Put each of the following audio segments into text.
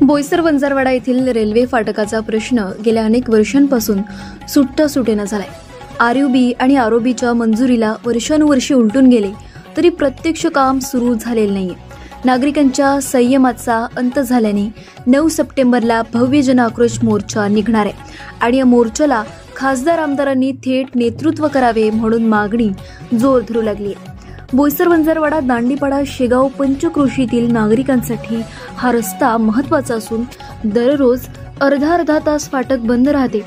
बोईसर वंजारवाडा येथील रेल्वे फाटकाचा प्रश्न गेल्या अनेक वर्षांपासून सुटता सुटेना झालाय। आरयूबी आणि आरओबीच्या मंजुरीला वर्षानुवर्षे उलटून गेले तरी प्रत्यक्ष काम सुरू झालेले नाहीये। नागरिकांच्या संयमाचा अंत झाल्याने 9 सप्टेंबरला भव्य जनआक्रोश मोर्चा निघणार आहे आणि या मोर्चाला खासदार आमदारांनी थेट नेतृत्व करावे म्हणून मागणी जोर धरू लागली आहे। बोईसर वंजारवाडा दांडीपाडा शेगाव पंचक्रोशीतील नागरिकांसाठी हा रस्ता महत्त्वाचा असून दररोज अर्धा तास फाटक बंद राहते।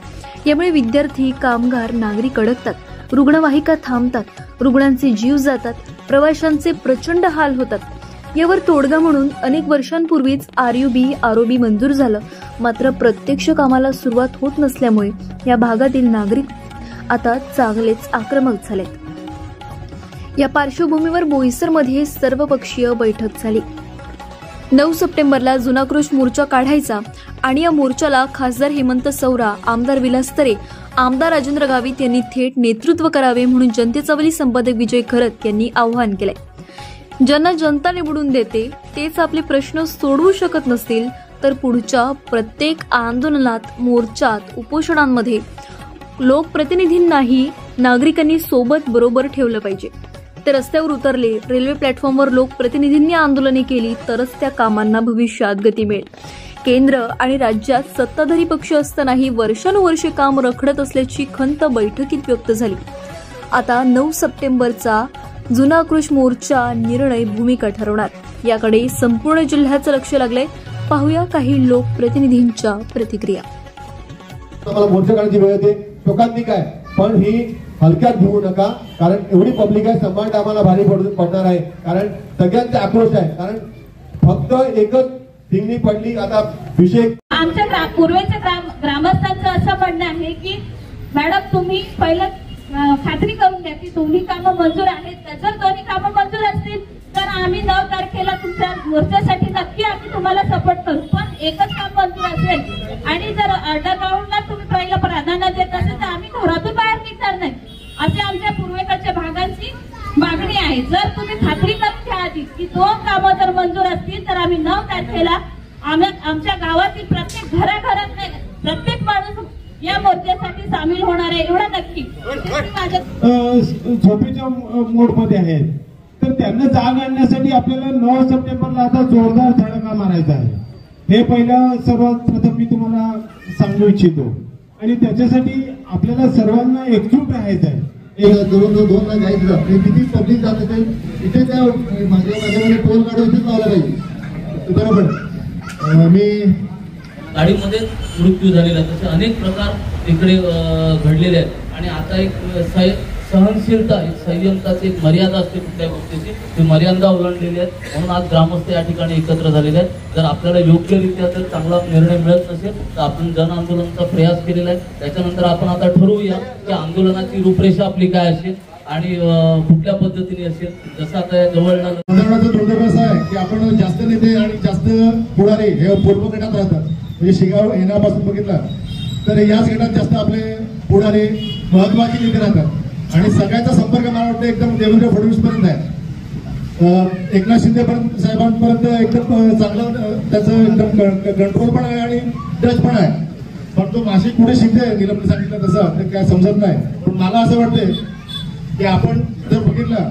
यामुळे विद्यार्थी, कामगार, नागरिक अडकतात, रुग्णवाहिका थांबतात, रुग्णांचे जीव जातात, प्रवाशांचे प्रचंड हाल होतात। यावर तोडगा म्हणून अनेक वर्षांपूर्वीच आरयूबी आरओबी मंजूर झालं, मात्र प्रत्यक्ष कामाला सुरुवात होत नसल्यामुळे या भागातील नागरिक आता चांगलेच आक्रमक झालेत। या पार्श्वभूमीवर बोईसरमध्ये सर्वपक्षीय बैठक झाली। 9 सप्टेंबरला जुनाक्रोश मोर्चा काढायचा आणि या मोर्चाला खासदार हेमंत सौरा, आमदार विलास तरे, आमदार राजेंद्र गावित यांनी थेट नेतृत्व करावे म्हणून जनतेचा वली संपादक विजय खरत यांनी आवाहन केलंय। ज्यांना जनता निवडून देते तेच आपले प्रश्न सोडवू शकत नसतील तर पुढच्या प्रत्येक आंदोलनात, मोर्चात, उपोषणांमध्ये लोकप्रतिनिधींनाही नागरिकांनी सोबत बरोबर ठेवलं पाहिजे। ते रस्त्यावर उतरले, रेल्वे प्लॅटफॉर्मवर लोकप्रतिनिधींनी आंदोलने केली तरच त्या कामांना भविष्यात गती मिळेल। केंद्र आणि राज्यात सत्ताधारी पक्ष असतानाही वर्षानुवर्षे काम रखडत असल्याची खंत बैठकीत व्यक्त झाली। आता 9 सप्टेंबरचा जुना आक्रोश मोर्चा निर्णय भूमिका ठरवणार याकडे संपूर्ण जिल्ह्याचं लक्ष लागलंय। पाहूया काही लोकप्रतिनिधींच्या प्रतिक्रिया। मोर्चा काढण्याची वेळ येते, लोकांनी काय पण ही हलक्यात घेऊ नका, कारण एवढी पब्लिक आहे, संभाट आम्हाला भारी पडणार आहे, कारण सगळ्यांचा आक्रोश आहे। कारण फक्त एकच थिंगणी पडली आता विषय। आमच्या पूर्वेच्या ग्रामस्थांचं असं म्हणणं आहे की मॅडम तुम्ही पहिलं खात्री करून घ्या की दोन्ही कामं मंजूर आहेत। जर दोन्ही कामं मंजूर असतील तर आम्ही 9 तारखेला तुमच्या मोर्चासाठी नक्की आम्ही तुम्हाला सपोर्ट करू, पण एकच काम मंजूर असेल आणि जर अंडरग्राऊंडला तुम्ही पहिलं प्राधान्य देत असेल तर आम्ही घरातून बाहेर निघणार नाही, असे आमच्या पूर्वेकडच्या भागांची मागणी आहे। जर तुम्ही खात्री करून घ्या आधी की 2 कामं जर मंजूर असतील तर आम्ही 9 तारखेला आमच्या गावातील प्रत्येक घराघरात प्रत्येक माणूस या मोर्चासाठी सामील होणार आहे, एवढं नक्की। झोपेच्या मोडमध्ये आहेत तर त्यांना जाग आणण्यासाठी आपल्याला 9 सप्टेंबरला आता जोरदार धडाका मारायचा आहे। हे पहिलं सर्वात प्रथम मी तुम्हाला सांगू इच्छितो आणि त्याच्यासाठी आपल्याला सर्वांना एकजूट राहायचं आहे। दोन लाख आहे किती पब्लिक जात आहे इथे त्या माझ्या टोल काढून लावला पाहिजे, बरोबर। मी गाडीमध्ये मृत्यू झालेला तसे अनेक प्रकार इकडे घडलेले आहेत आणि आता एक सहनशीलता, एक संयमताची एक मर्यादा असते कुठल्या गोष्टीची, ती मर्यादा ओलांडलेली आहे म्हणून आज ग्रामस्थ या ठिकाणी एकत्र झालेले आहेत। जर आपल्याला योग्यरित्या जर चांगला निर्णय मिळत नसेल तर आपण जन आंदोलनाचा प्रयास केलेला आहे। त्याच्यानंतर आपण आता ठरवूया की आंदोलनाची रूपरेषा आपली काय असेल आणि कुठल्या पद्धतीने असेल। जसं आता जवळचा दुर्दैव असं आहे की आपण जास्त नेते आणि जास्त पुढारी हे पूर्व गटात राहतात, म्हणजे शिगाव येण्यापासून बघितलं तर याच गटात जास्त आपले पुढारी महत्वाचे नेते राहतात आणि सगळ्याचा संपर्क मला वाटतं एकदम देवेंद्र फडणवीस पर्यंत आहे, एकनाथ शिंदे साहेबांपर्यंत एकदम चांगलं त्याचं एकदम कंट्रोल पण आहे आणि टच पण आहे। पण तो माशी कुठे शिकते निलमने सांगितलं तसं ते काय समजत नाही। पण मला असं वाटतंय की आपण जर बघितलं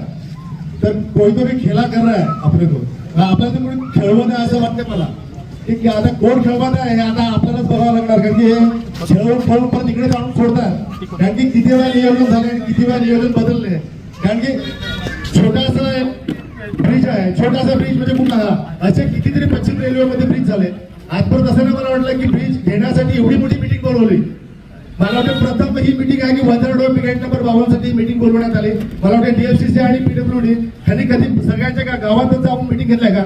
तर कोणीतरी खेळा कर रहा है आपले को, आपल्याला ते कोणी खेळवत आहे असं वाटतंय मला की आता कोण खेळवत आहे हे आता आपल्यालाच बघावं लागणार, कारण की हे खेळून परत इकडे जाऊन सोडतात। कारण की किती वेळा नियोजन झाले आणि किती वेळा नियोजन बदलले, कारण की छोटासा ब्रिज आहे, छोटासा ब्रिज म्हणजे कुठला असे कितीतरी पश्चिम रेल्वेमध्ये ब्रिज झाले। आजपर्यंत असं मला वाटलं की ब्रिज घेण्यासाठी एवढी मोठी मिटिंग बोलवली। मला वाटतं प्रथम ही मिटिंग आहे की वंजारवाडा ब्रिगेड नंबर 52 साठी मिटिंग बोलवण्यात आली। मला वाटतं DFCC आणि PWD ह्यांनी कधी सगळ्यांच्या गावातच जाऊन मिटिंग घेतलाय का?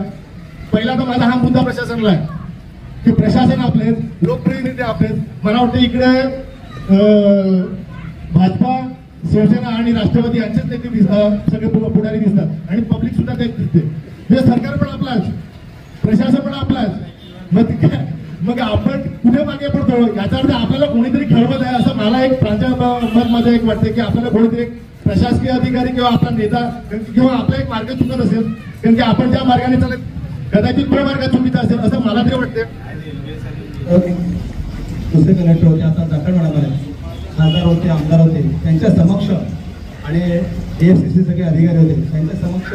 पहिला तर माझा हा मुद्दा प्रशासनाला आहे की प्रशासन आपले, लोकप्रतिनिधी आपले। मला वाटतं इकडे भाजपा, शिवसेना आणि राष्ट्रवादी यांचेच नेते सगळे पुढारी दिसतात आणि पब्लिक सुद्धा तेच दिसते। हे सरकार पण आपलाच, प्रशासन पण आपलाच, मग आपण कुठे मागे पडतो? याचा अर्थ आपल्याला कोणीतरी खेळवत आहे असं मला एक मत माझं एक वाटतं की आपल्याला कोणीतरी प्रशासकीय अधिकारी किंवा आपला नेता किंवा आपला एक मार्ग चुकत असेल, कारण की आपण ज्या मार्गाने चालत कदाचित तो मार्ग चुकीचा असेल असं मला तरी वाटतं. ओके, दुसरे कलेक्टर होते, आता जाखड मॅडम आहे, खासदार होते, आमदार होते, त्यांच्या समक्ष आणि AFCC सगळे अधिकारी होते, त्यांच्या समक्ष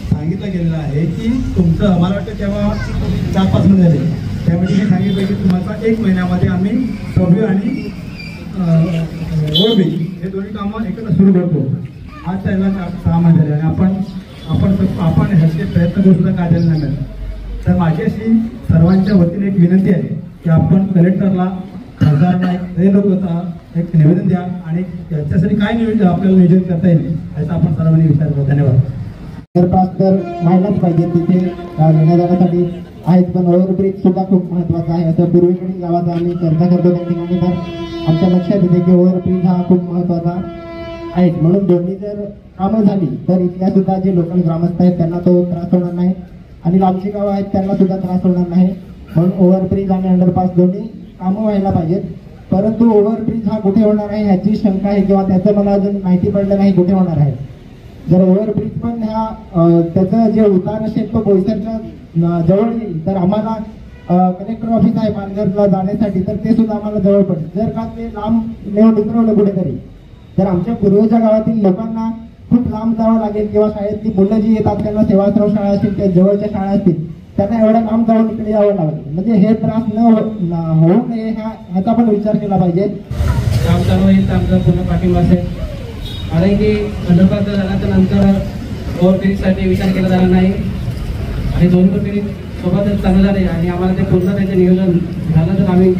सांगितलं गेलेलं आहे की तुमचं, मला वाटतं तेव्हा 4-5 महिने झाले, त्यामध्ये मी सांगितलं की तुम्हाला 1 महिन्यामध्ये आम्ही सबवे आणि ओळबी हे दोन्ही कामं एकत्र सुरू करतो. आज त्याला 6 महिने झाले आणि आपण ह्याचे प्रयत्न करू सुद्धा काय झाले नाही. तर माझी अशी सर्वांच्या वतीने एक विनंती आहे की आपण कलेक्टरला, खासदारांना हे लोक एक निवेदन द्या आणि त्याच्यासाठी काय नियोजन आपल्याला नियोजन करता येईल याचा आपण सर्वांनी विचार करू. धन्यवाद. अंडरपास तर व्हायलाच पाहिजे, तिथे येण्या जाण्यासाठी आहेत, पण ओव्हरब्रिज सुद्धा खूप महत्त्वाचा आहे. असं पूर्वेकडील गावात आम्ही चर्चा करतो त्या ठिकाणी तर आमच्या लक्षात येते की ओव्हरब्रिज हा खूप महत्त्वाचा आहे. म्हणून दोन्ही जर कामं झाली तर इथल्या सुद्धा जे लोकल ग्रामस्थ आहेत त्यांना तो त्रास होणार नाही आणि लांबची गावं आहेत त्यांना सुद्धा त्रास होणार नाही. म्हणून ओव्हरब्रिज आणि अंडरपास दोन्ही कामं व्हायला पाहिजेत. परंतु ओव्हरब्रिज हा कुठे होणार आहे ह्याची शंका आहे किंवा त्याचं मला अजून माहिती पडलं नाही कुठे होणार आहे. जर ओव्हरब्रिज पण ह्या त्याचं जे उतार असेल तो बोईसरच्या जवळ येईल तर आम्हाला कलेक्टर ऑफिस आहे पालघरला जाण्यासाठी तर ते सुद्धा आम्हाला जवळ पडेल. जर का ते लांब नेऊन उतरवलं कुठेतरी तर आमच्या पूर्वेच्या गावातील लोकांना खूप लांब जावं लागेल किंवा शाळेतली मुलं जी येतात त्यांना सेवाश्रम शाळा असतील त्या जवळच्या शाळा असतील त्यांना एवढ्या लांब जाऊन इकडे यावं लागेल. म्हणजे हे त्रास होऊ नये ह्याचा पण विचार केला पाहिजे. काम चालू होईल तर आमचा पूर्ण पाठिंबा असेल. कारण की अंडरपास झाल्याच्या नंतर ओव्हरब्रिजसाठी विचार केला जाणार नाही आणि दोन्ही पण सोबतच चांगलं झाले आणि आम्हाला ते पूर्ण त्याचे नियोजन झालं तर आम्ही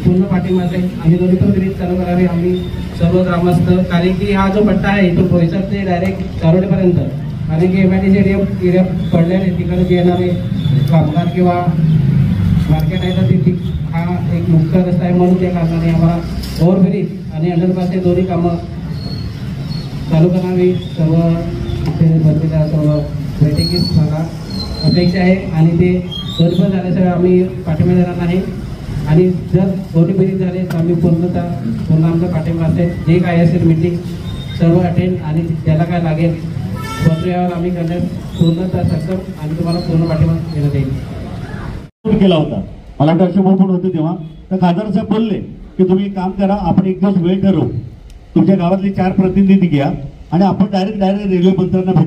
पूर्ण पाठिंबा असेल. आम्ही दोन्ही पण ब्रिज चालू करावे आम्ही सर्व ग्रामस्थ. कारण की हा जो पट्टा आहे इथून बोईसर ते डायरेक्ट चारोडेपर्यंत, कारण की MIDC एरिया पडल्याने तिकडे येणारे कामगार किंवा मार्केट आहे तर ते हा एक मुख्य रस्ता आहे. म्हणून त्या कारणाने आम्हाला ओव्हरब्रिज आणि अंडरपास हे दोन्ही कामं चालू करावी. सर्व बसलेल्या सर्व बैठकीत मला अपेक्षा आहे आणि ते दोन्ही पण झाल्याशिवाय आम्ही पाठिंबा देणार नाही. आणि जर दोन्ही ब्रिज झाले तर आम्ही पूर्ण आमचा पाठिंबा असेल. जे काय असेल मीटिंग सर्व अटेंड आणि त्याला काय लागेल प्रक्रियावर आम्ही करण्यास पूर्णतः सक्षम आणि तुम्हाला पूर्ण पाठिंबा देण्यात येईल. केला होता मला वाटतं पण होते तेव्हा तर खासदार साहेब बोलले की तुम्ही काम करा, आपण एक दिवस वेळ ठरवू, तुमच्या गावातले 4 प्रतिनिधी घ्या आणि आपण डायरेक्ट रेल्वे मंत्र्यांना भेटू.